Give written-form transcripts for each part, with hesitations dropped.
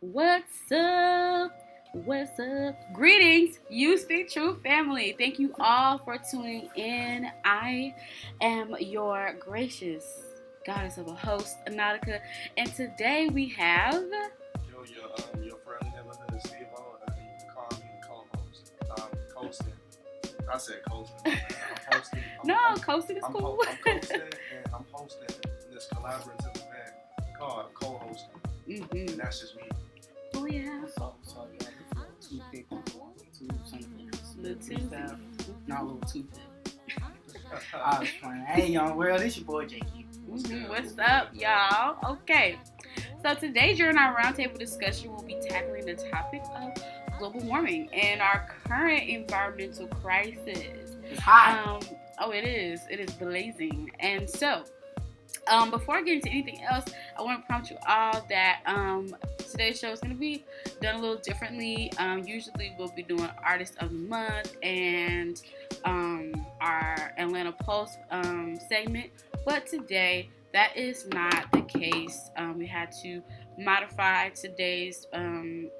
What's up? What's up? Greetings, You Speak True family. Thank you all for tuning in. I am your gracious goddess of a host, Anautica, and today we have. Yo, your friendly neighborhood Steve O. You can call me the co-host. Coasting. I said coasting. Man. I'm hosting. Coasting is cool. I'm coasting and I'm hosting this collaborative event called co-hosting. Mm-hmm. And that's just me. Oh yeah. So yeah, two people, two something. Little two. Not little two. I was playing. Hey, young world, this your boy JQ. What's up, y'all? Okay. So today during our roundtable discussion, we'll be tackling the topic of global warming and our current environmental crisis. It's hot. It is. It is blazing. And so, before I get into anything else, I want to prompt you all that today's show is going to be done a little differently. Usually we'll be doing Artist of the Month and our Atlanta Pulse segment, but today that is not the case. We had to modify today's agenda.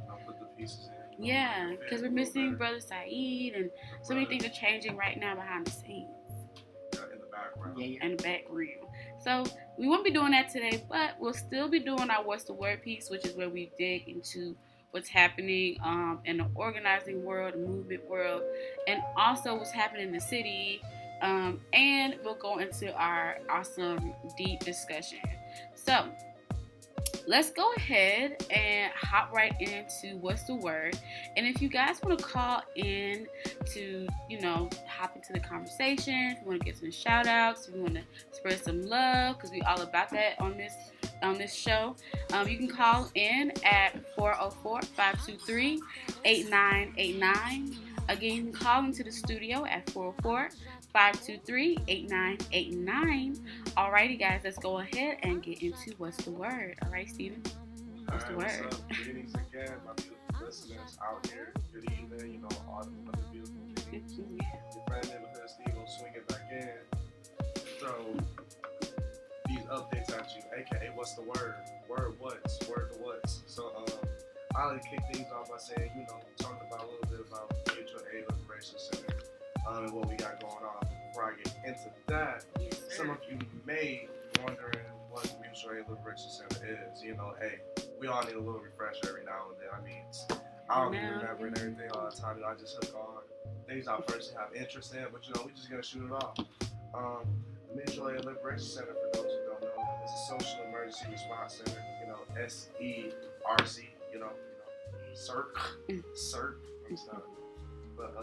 I'll put the pieces in. Yeah, because we're missing Brother Saeed, and so many things are changing right now behind the scenes. In the background. Yeah, in the background. So we won't be doing that today, but we'll still be doing our What's the Word piece, which is where we dig into what's happening in the organizing world, the movement world, and also what's happening in the city. And we'll go into our awesome, deep discussion. So let's go ahead and hop right into What's the Word. And if you guys want to call in to, hop into the conversation, if you want to get some shout outs, if you want to spread some love, because we all about that on this show, you can call in at 404-523-8989. Again, you can call into the studio at 404-523-8989. Alrighty, guys, let's go ahead and get into What's the Word. All right, Steven? What's the word? What's up? Greetings again, my beautiful listeners out here. Good evening, all the other beautiful things. Your friend neighborhood Steve will swing it back in. So, these updates at you, aka What's the Word? Word what's? Word the what's? So, I'll kick things off by saying, talking about a little bit about Mutual Aid Liberation Center and what we got going on. Before I get into that, some of you may wondering what Mutual Aid Liberation Center is. Hey, we all need a little refresher every now and then. I mean, I don't be remembering everything all the time. I just hook on things I personally have interest in, but we just gonna shoot it off. The Mutual Aid Liberation Center, for those who don't know, is a social emergency response center. SERC. CERC and stuff. But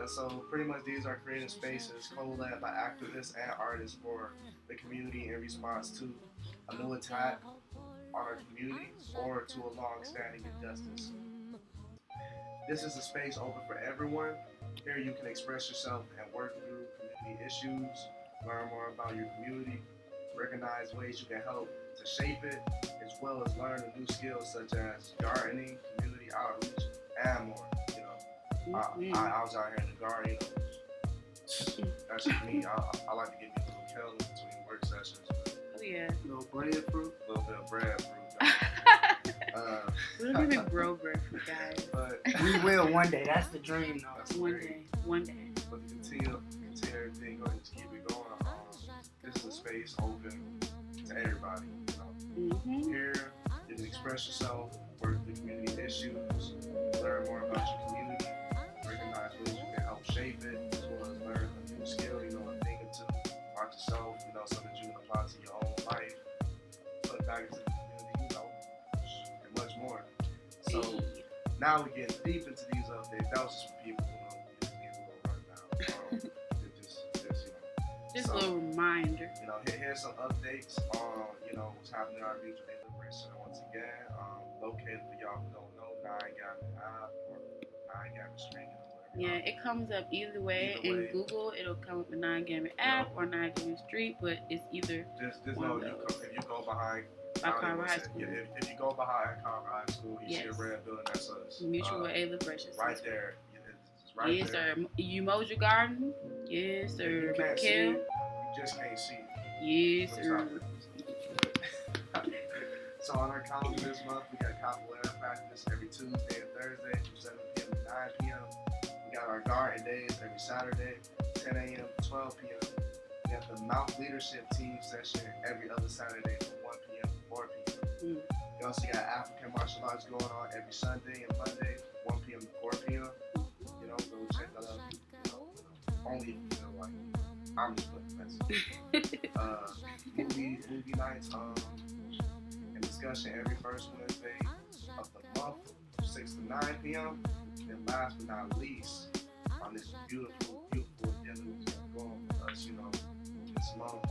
so pretty much these are creative spaces co-led by activists and artists for the community in response to a new attack on our community or to a long-standing injustice. This is a space open for everyone. Here you can express yourself and work through community issues, learn more about your community, recognize ways you can help to shape it, as well as learn new skills such as gardening, community outreach, and more. I was out here in the garden. That's just me. I like to give you a little kill in between work sessions. Oh yeah. A little breadfruit. A little bit of breadfruit. A little bit of breadfruit, guys. But We will one day. That's the dream, though. One day. But to continue everything, go ahead and just keep it going. This is a space open to everybody. Here, you can express yourself, work through community issues, learn more about your community, recognize ways you can help shape it, as well as learn a new skill, a thing or two about yourself, so that you can apply to your own life, put back into the community, and much more. So now we get deep into these updates. That was just for people who just need a little rundown. Just a little reminder. Here's some updates on, what's happening in our Mutual Aid Liberation Center once again. Located for y'all who don't know, 9-Gallon app or 9-Gallon Street, whatever. Yeah, it comes up either way. In Google, it'll come up with 9-Gallon app or 9-Gallon Street, but it's either Just know if you go behind Carver High School. If you go behind Carver High School, you see a red building, that's us. Mutual Aid Liberation Center. Right there. It's right yes, there. sir. You mowed your garden? Yes, sir. You can't see it. You just can't see it. Yes, sir. So on our calendar this month, we got capoeira practice every Tuesday and Thursday from 7 p.m. to 9 p.m. We got our garden days every Saturday, 10 a.m. to 12 p.m. We got the Mouth Leadership Team session every other Saturday from 1 p.m. to 4 p.m. We also got African martial arts going on every Sunday and Monday, 1 p.m. to 4 p.m. You know, go check that out. You know, only, you know, like, I'm just putting message. Movie nights, and discussion every first Wednesday of the month, 6 to 9 p.m. And last but not least, on this beautiful, beautiful agenda that's going on with us, you know, this month,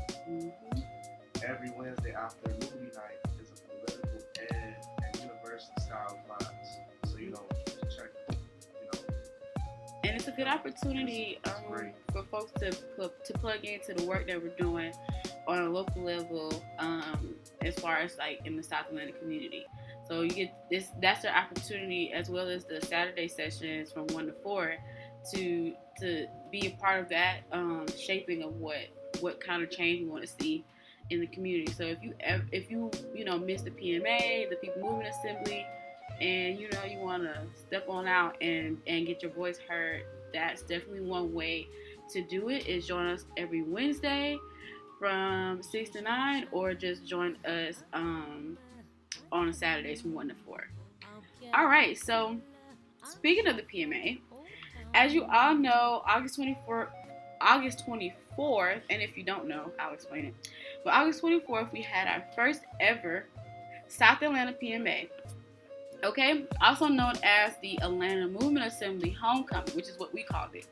every Wednesday after movie night is a political ed and university style class. So, you know, just check it, you know. And it's a good opportunity for folks to plug into the work that we're doing on a local level, as far as like in the South Atlanta community. So you get this, that's their opportunity, as well as the Saturday sessions from 1 to 4 to be a part of that shaping of what kind of change we want to see in the community. So if you miss the PMA, the People Movement Assembly, and you want to step on out and get your voice heard, that's definitely one way to do it, is join us every Wednesday from 6 to 9, or just join us on Saturdays from 1 to 4. All right, so speaking of the PMA, as you all know, August 24th, and if you don't know, I'll explain it. But August 24th, we had our first ever South Atlanta PMA. Okay, also known as the Atlanta Movement Assembly Homecoming, which is what we called it.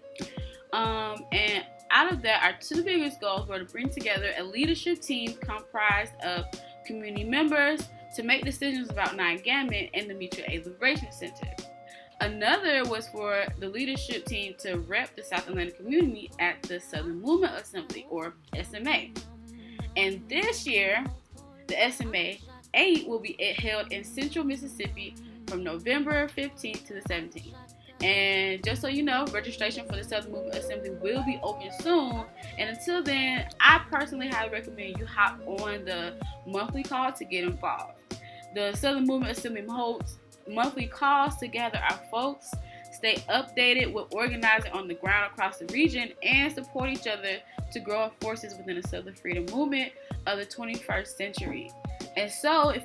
And out of that, our two biggest goals were to bring together a leadership team comprised of community members to make decisions about non-gamut and the Mutual Aid Liberation Center. Another was for the leadership team to rep the South Atlanta community at the Southern Movement Assembly, or SMA. And this year, the SMA 8 will be held in Central Mississippi from November 15th to the 17th. And just so you know, registration for the Southern Movement Assembly will be open soon. And until then, I personally highly recommend you hop on the monthly call to get involved. The Southern Movement Assembly holds monthly calls to gather our folks, stay updated with organizing on the ground across the region, and support each other to grow our forces within the Southern Freedom Movement of the 21st century. And so if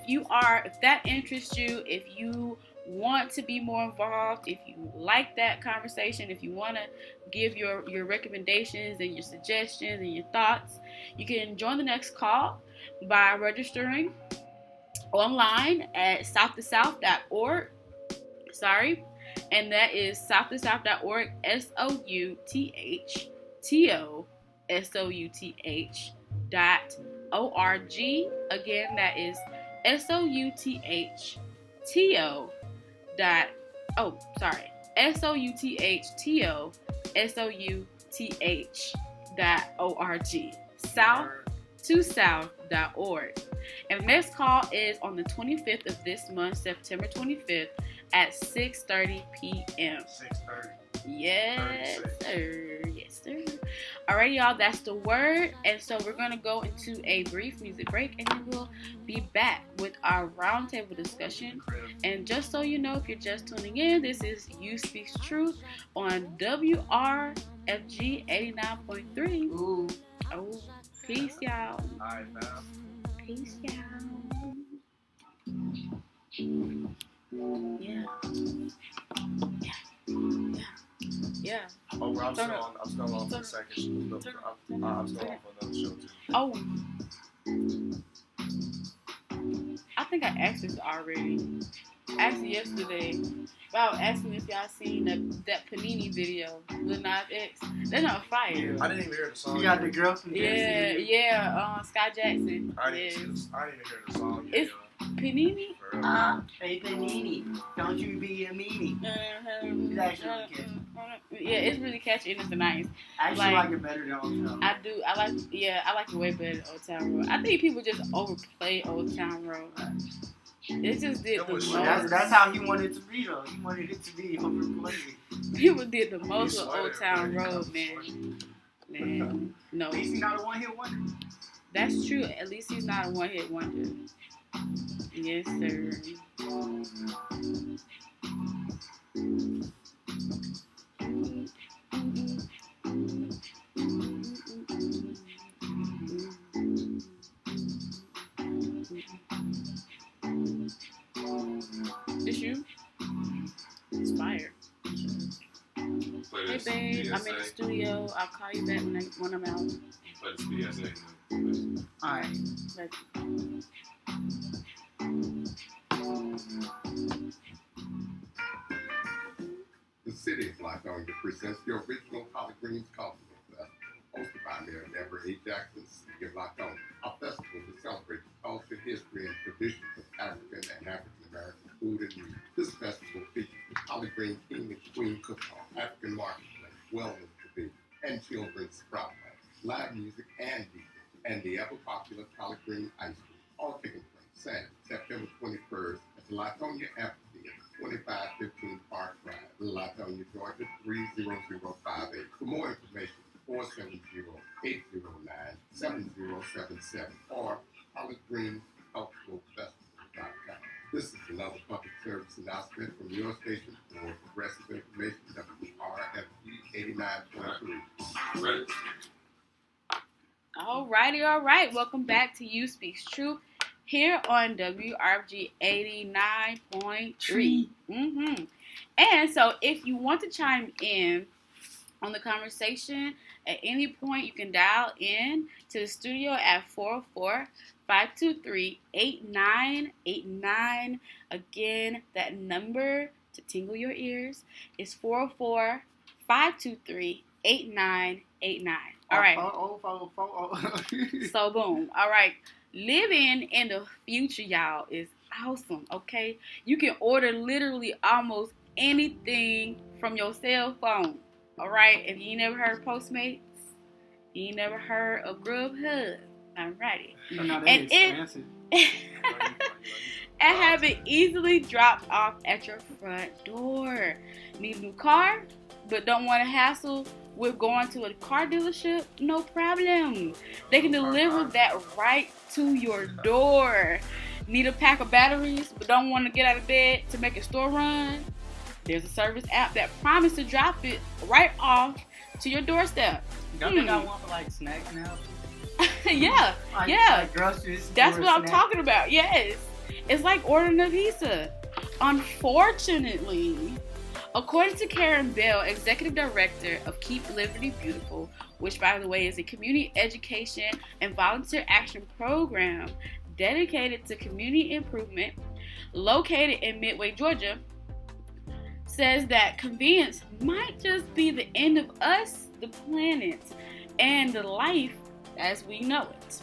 that interests you, if you want to be more involved, if you like that conversation, if you want to give your recommendations and your suggestions and your thoughts, you can join the next call by registering online at southtosouth.org. And that is southtosouth.org, SOUTHTOSOUTH.org. Again, that is SOUTHTOSOUTH.org. South2south.org. And the next call is on the 25th of this month, September 25th at 6:30 p.m. 6:30. Yes, sir. Yes, sir. Alright, y'all, that's the word. And so we're going to go into a brief music break, and then we'll be back with our roundtable discussion. And just so you know, if you're just tuning in, this is You Speaks Truth on WRFG 89.3. Ooh. Oh, peace, y'all. All right, fam. Peace, y'all. Yeah. Yeah. Oh, well, I'm still on for a second. I'm still on for another show, too. Oh. I think I asked this already. I asked it yesterday. But I was asking if y'all seen that Panini video, Lil Nas X. They're not fire. I didn't even hear the song. You got the girl from Yeah, Sky Jackson. I didn't even hear the song yet. It's Panini? Hey Panini, don't you be a meanie. It's actually catchy. Yeah, it's really catchy and it's nice. I actually like it better than Old Town. I do. I like it way better than Old Town Road. I think people just overplay Old Town Road. It just did the most. That's how he wanted it to be, though. He wanted it to be overplayed. People did the most with Old Town Road, man. No. At least he's not a one-hit wonder. That's true. At least he's not a one-hit wonder. Yes, sir. It's you? Inspired. Hey, babe, I'm in the studio. I'll call you back when I'm out. Play this PSA. Alright. The city of Latonia presents the original Collard Greens Coffin Festival, hosted by Mayor Deborah A. Jackson, City of Latonia. A festival to celebrate the culture, history, and traditions of African and African American food and music. This festival features the Collard Green King and Queen Cook-Off, African Marketplace, Wellness Pavilion, and Children's Spotlight, live music and DJ, and the ever-popular Collard Green Ice Cream, all taking place Saturday, September 21st at the Latonia Amphitheater, 2515 Park Drive, Latonia, Georgia, 30058. For more information, 470-809-7077 or collardgreenculturalfestival.com. This is another public service announcement from your station for progressive information, WRFG 89.3. Ready? All right. Welcome back to You Speaks Truth here on WRFG 89.3. And so if you want to chime in on the conversation at any point, you can dial in to the studio at 404-523-8989. Again, that number to tingle your ears is 404-523-8989. All right. So boom. All right. Living in the future, y'all, is awesome, okay? You can order literally almost anything from your cell phone, all right? If you ain't never heard of Postmates, you ain't never heard of Grubhub, all righty. No, and expensive. And have it easily dropped off at your front door. Need a new car, but don't want to hassle with going to a car dealership? No problem. They can deliver that right to your door. Need a pack of batteries, but don't want to get out of bed to make a store run? There's a service app that promises to drop it right off to your doorstep. Don't they got one for like snacks now? Yeah. Like groceries. That's what I'm talking about. Yes. It's like ordering a pizza. Unfortunately, according to Karen Bell, Executive Director of Keep Liberty Beautiful, which, by the way, is a community education and volunteer action program dedicated to community improvement, located in Midway, Georgia, says that convenience might just be the end of us, the planet, and the life as we know it.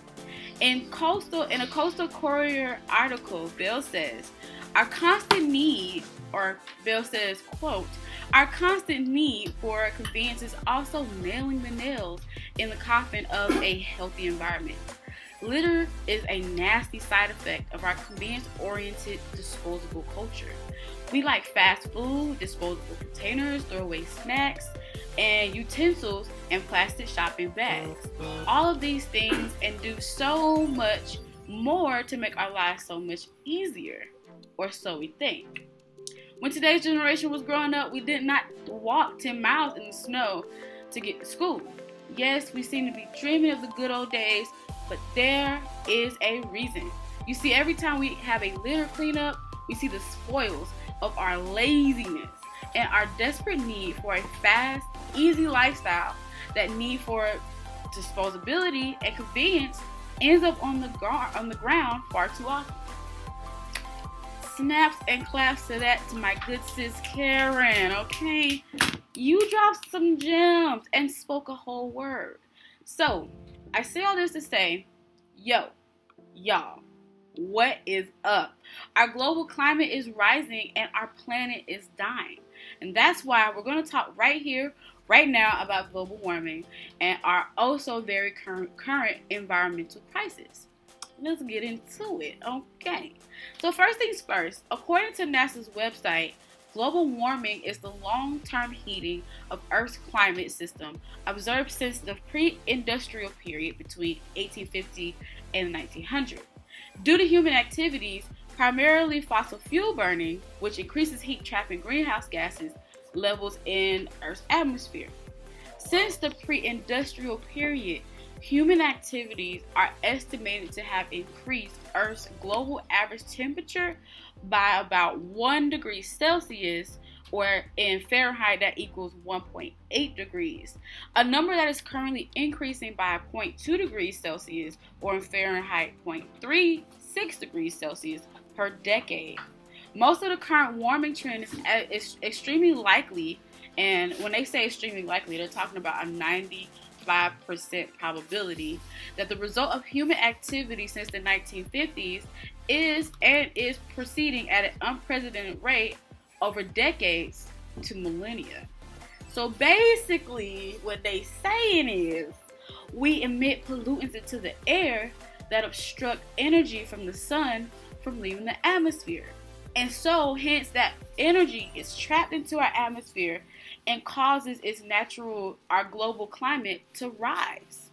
In a Coastal Courier article, Bell says, our constant need, or Bell says, quote, our constant need for convenience is also nailing the nails in the coffin of a healthy environment. Litter is a nasty side effect of our convenience-oriented disposable culture. We like fast food, disposable containers, throwaway snacks, and utensils and plastic shopping bags. All of these things and do so much more to make our lives so much easier, or so we think. When today's generation was growing up, we did not walk 10 miles in the snow to get to school. Yes, we seem to be dreaming of the good old days, but there is a reason. You see, every time we have a litter cleanup, we see the spoils of our laziness and our desperate need for a fast, easy lifestyle. That need for disposability and convenience ends up on the ground far too often. Snaps and claps to that to my good sis Karen, okay? You dropped some gems and spoke a whole word. So, I say all this to say, y'all, what is up? Our global climate is rising and our planet is dying. And that's why we're going to talk right here, right now about global warming and our also very current environmental crisis. Let's get into it, okay? So first things first, according to NASA's website, global warming is the long-term heating of Earth's climate system observed since the pre-industrial period between 1850 and 1900. Due to human activities, primarily fossil fuel burning, which increases heat trapping greenhouse gases levels in Earth's atmosphere. Since the pre-industrial period, human activities are estimated to have increased Earth's global average temperature by about 1 degree Celsius, or in Fahrenheit that equals 1.8 degrees, a number that is currently increasing by 0.2 degrees Celsius, or in Fahrenheit 0.36 degrees Celsius per decade. Most of the current warming trend is extremely likely, and when they say extremely likely, they're talking about a 95% probability that the result of human activity since the 1950s is proceeding at an unprecedented rate over decades to millennia. So basically, what they saying is we emit pollutants into the air that obstruct energy from the sun from leaving the atmosphere. And so, hence, that energy is trapped into our atmosphere and causes our global climate to rise.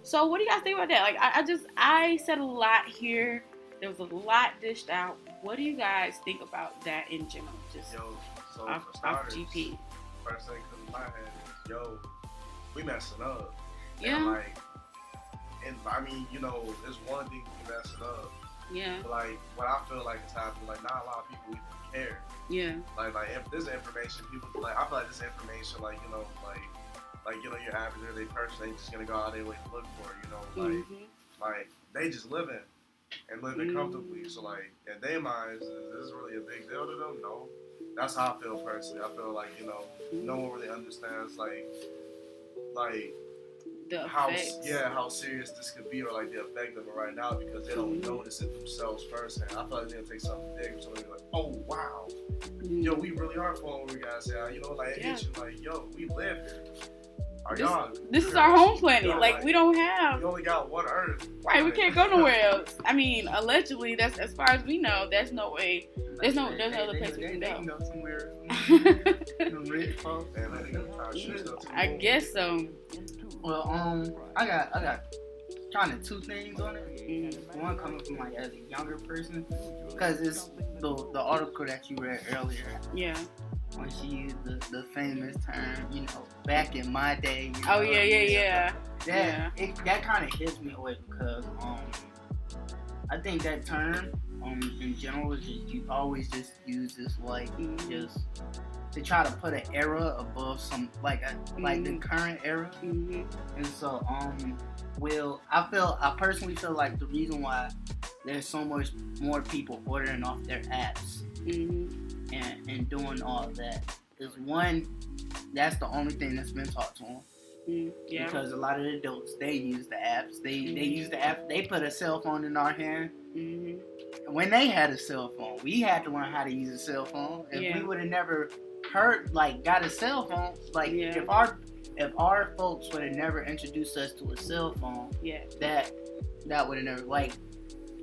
So, what do you guys think about that? Like, I said a lot here. There was a lot dished out. What do you guys think about that in general? Just so off GP. First thing comes to my head is, we messing up. Yeah. And I mean, it's one thing we messing up. Yeah. But what I feel like is happening, not a lot of people even care. Yeah. Like if this information, people I feel like this information, your average everyday person, they just gonna go out their way to look for it, they just living comfortably. So in their minds, is this really a big deal to them? No. That's how I feel personally. I feel like, no one really understands how serious this could be, or the effect of it right now, because they don't notice it themselves firsthand. I feel like they're gonna take something big, so they're like, oh wow, we really are falling where we gotta say, it hits you we live here. This is our home planet. We don't have. We only got one Earth. Right, we can't go nowhere else. I mean, allegedly, that's as far as we know. There's no way. There's no other place we can go. They can go somewhere. I guess so. Well, I got kind of two things on it. One coming from as a younger person, because it's the article that you read earlier. Yeah. When she used the famous term, back in my day. Oh yeah. That kind of hits me away, because I think that term in general is you always just use this just to try to put an era above some the current era. And so I personally feel like the reason why there's so much more people ordering off their apps and doing all of that is, one, that's the only thing that's been taught to them. Yeah. Because a lot of the adults, they use the apps. They use the app. They put a cell phone in our hand. When they had a cell phone, we had to learn how to use a cell phone. If we would have never got a cell phone, if our folks would have never introduced us to a cell phone, that would have never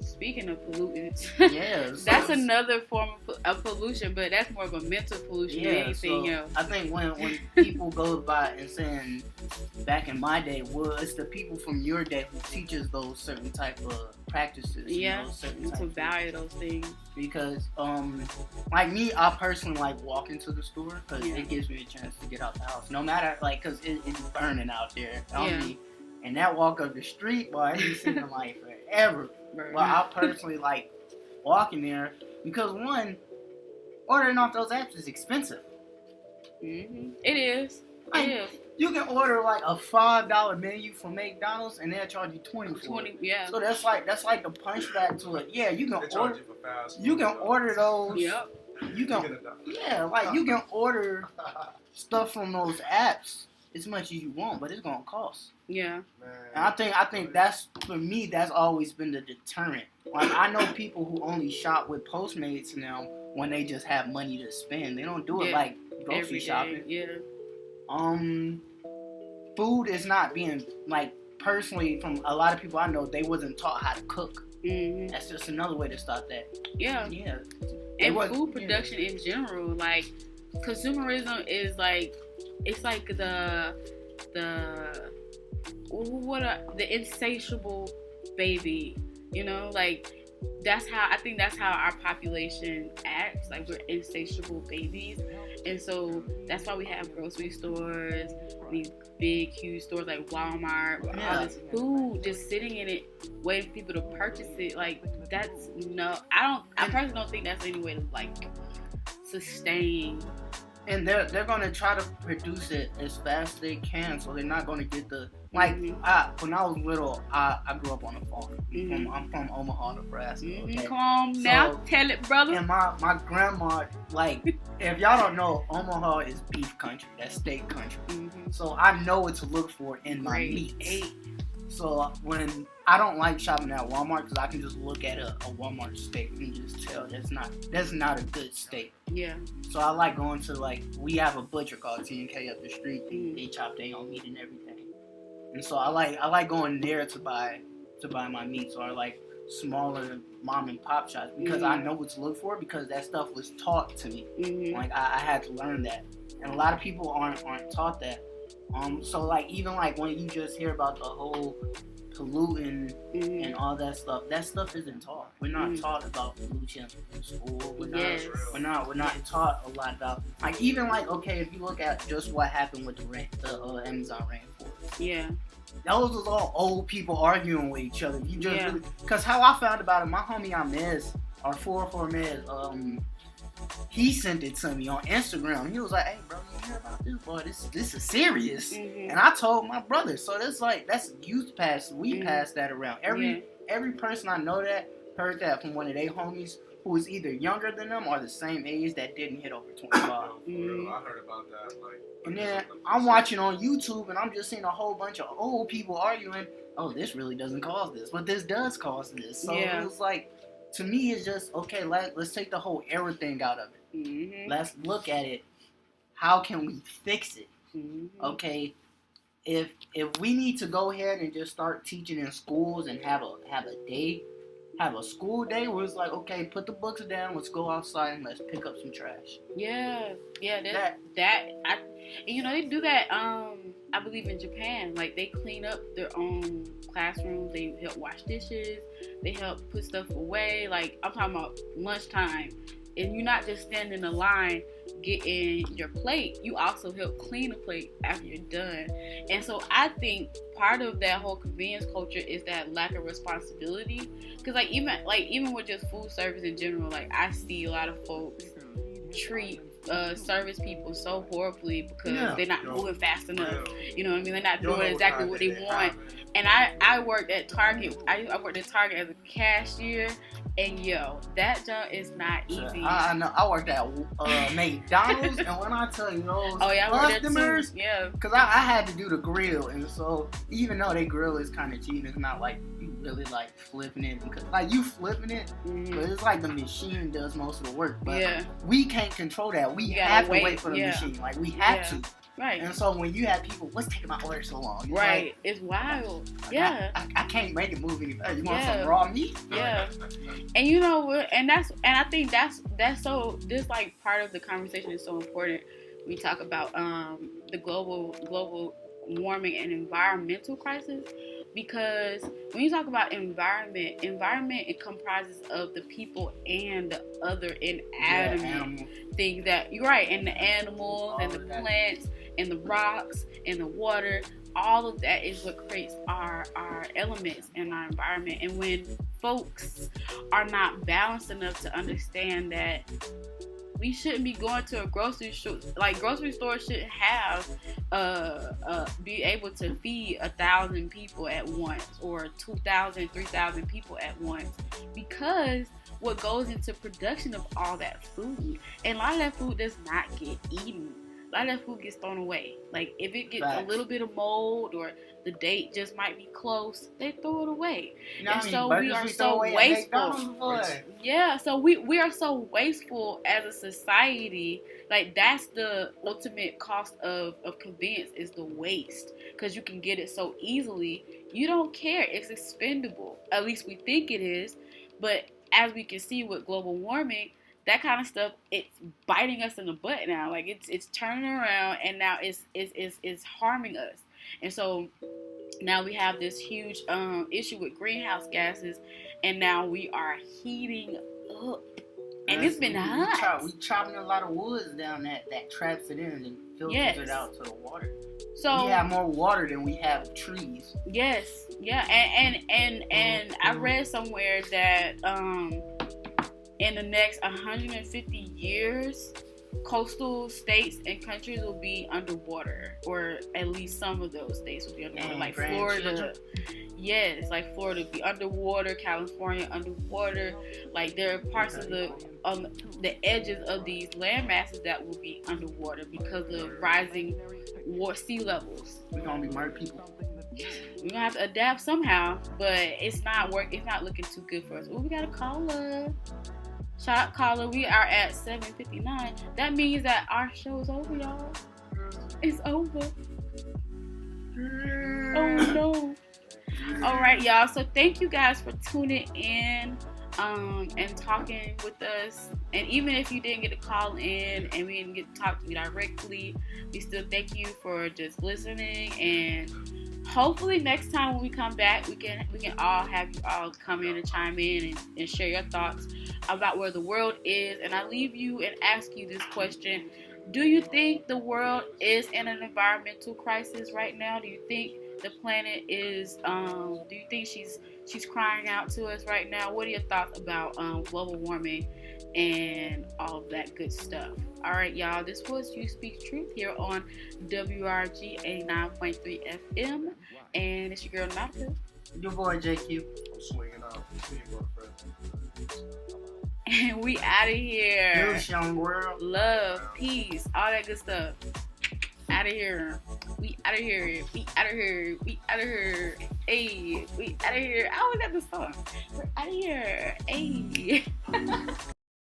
Speaking of pollutants, that's another form of pollution, but that's more of a mental pollution than anything else. I think when people go by and saying back in my day, it's the people from your day who teaches those certain type of practices. To value those things. Because me, I personally like walking to the store, because it gives me a chance to get out the house. No matter because it's burning out there. And that walk up the street, boy, I ain't seen it forever. Well, I personally like walking there because, one, ordering off those apps is expensive. It is. You can order a $5 menu from McDonald's and they'll charge you $20. Yeah. So that's like the punchback to it. Yeah, you can order. You can order those. Yep. You can. You can order stuff from those apps as much as you want, but it's gonna cost. Yeah. And I think that's, for me, that's always been the deterrent. I know people who only shop with Postmates now when they just have money to spend. They don't do it grocery shopping. Food is not being personally, from a lot of people I know, they wasn't taught how to cook. That's just another way to start that. Yeah. And food production in general, consumerism is it's the insatiable baby, that's how our population acts. Like, we're insatiable babies, and so that's why we have grocery stores, these big, huge stores like Walmart, with all this food just sitting in it, waiting for people to purchase it. Like, that's I personally don't think that's any way to like sustain. And they're gonna try to produce it as fast as they can, so they're not gonna get the like. When I was little, I grew up on a farm. I'm from Omaha, Nebraska. Okay? Come on now, tell it, brother. And my grandma, like, if y'all don't know, Omaha is beef country. That's steak country. So I know what to look for in my meats. So when I don't like shopping at Walmart, because I can just look at a Walmart steak and just tell that's not a good steak. Yeah. So I like going to, like, we have a butcher called T&K up the street. They chop their own meat and everything. And so I like going there to buy my meat. So I like smaller mom and pop shops, because I know what to look for, because that stuff was taught to me. Like, I had to learn that, and a lot of people aren't taught that. So like, even like when you just hear about the whole polluting and all that stuff isn't taught. We're not taught about pollution in school. We're not taught a lot about, like, even like, okay, if you look at just what happened with the Amazon rainforest. Yeah. Those was all old people arguing with each other. You just really, because how I found about it, my homie Amez, our 404 Mez, he sent it to me on Instagram. He was like, "Hey, bro, you hear about this? Boy, this is serious." And I told my brother. So that's youth pass. We pass that around. Every person I know that heard that from one of their homies who was either younger than them or the same age that didn't hit over 25. I heard about that. And then I'm watching on YouTube and I'm just seeing a whole bunch of old people arguing. Oh, this really doesn't cause this, but this does cause this. So it was like, to me, it's just, okay, let's take the whole error thing out of it. Let's look at it. How can we fix it? Okay, if we need to go ahead and just start teaching in schools and have a school day where it's like, okay, put the books down, let's go outside and let's pick up some trash. They do that. I believe in Japan, like, they clean up their own classrooms. They help wash dishes. They help put stuff away. Like, I'm talking about lunchtime, and you're not just standing in a line getting your plate. You also help clean the plate after you're done. And so I think part of that whole convenience culture is that lack of responsibility. Because even with just food service in general, like, I see a lot of folks treat service people so horribly because they're not moving fast enough. You know what I mean? They're not doing exactly what they want. And I worked at Target. I worked at Target as a cashier, and that job is not easy. I know. I worked at McDonald's, and when I tell you those customers, because I had to do the grill, and so even though they grill is kind of cheap, it's not like you really like flipping it, because like you flipping it, but it's like the machine does most of the work. But we can't control that. We have to wait for the machine. Like, we have to. Right. And so when you have people, what's taking my order so long? Right. Like, it's wild. I can't make it move any faster. You want some raw meat? Yeah. And you know what? And I think that's so, this, like, part of the conversation is so important. We talk about the global warming and environmental crisis, because when you talk about environment, it comprises of the people and the other inanimate things that you're right, and the animals and the plants and the rocks and the water. All of that is what creates our elements in our environment. And when folks are not balanced enough to understand that we shouldn't be going to a grocery store. Like, grocery stores shouldn't have be able to feed 1,000 people at once, or 2,000, 3,000 people at once, because what goes into production of all that food, and a lot of that food does not get eaten. A lot of that food gets thrown away. Like, if it gets a little bit of mold, or the date just might be close, they throw it away. And so we are so wasteful. Yeah, so we are so wasteful as a society. Like, that's the ultimate cost of convenience, is the waste. Because you can get it so easily. You don't care. It's expendable. At least we think it is. But as we can see with global warming, that kind of stuff, it's biting us in the butt now. Like, it's turning around, and now it's harming us. And so now we have this huge issue with greenhouse gases, and now we are heating up. And it's been hot. We chopping a lot of woods down that traps it in and filters it out to the water. So we have more water than we have trees. Yes, yeah, and I read somewhere that in the next 150 years, coastal states and countries will be underwater, or at least some of those states will be underwater, like Florida. Yes, like Florida will be underwater, California underwater. Like there are parts of the edges of these land masses that will be underwater because of rising sea levels. We're gonna be mermaid people. We're gonna have to adapt somehow, but it's not looking too good for us. Oh, we got a caller. Shout out caller. We are at 7:59. That means that our show is over, y'all. It's over. Oh no. All right, y'all. So thank you guys for tuning in and talking with us. And even if you didn't get to call in and we didn't get to talk to you directly, we still thank you for just listening. And hopefully next time when we come back, we can all have you all come in and chime in and share your thoughts about where the world is. And I leave you and ask you this question. Do you think the world is in an environmental crisis right now? Do you think the planet is, do you think she's crying out to us right now? What are your thoughts about global warming and all of that good stuff? All right, y'all, this was You Speak Truth here on WRG 89.3 FM, and it's your girl Nautica. Your boy JQ. I'm swinging out. And we out of here. Peace, young world. Love, peace, all that good stuff. Out of here. We out of here. We out of here. We out of here. Hey, we out of here. I always got this song. We're out of here. Hey.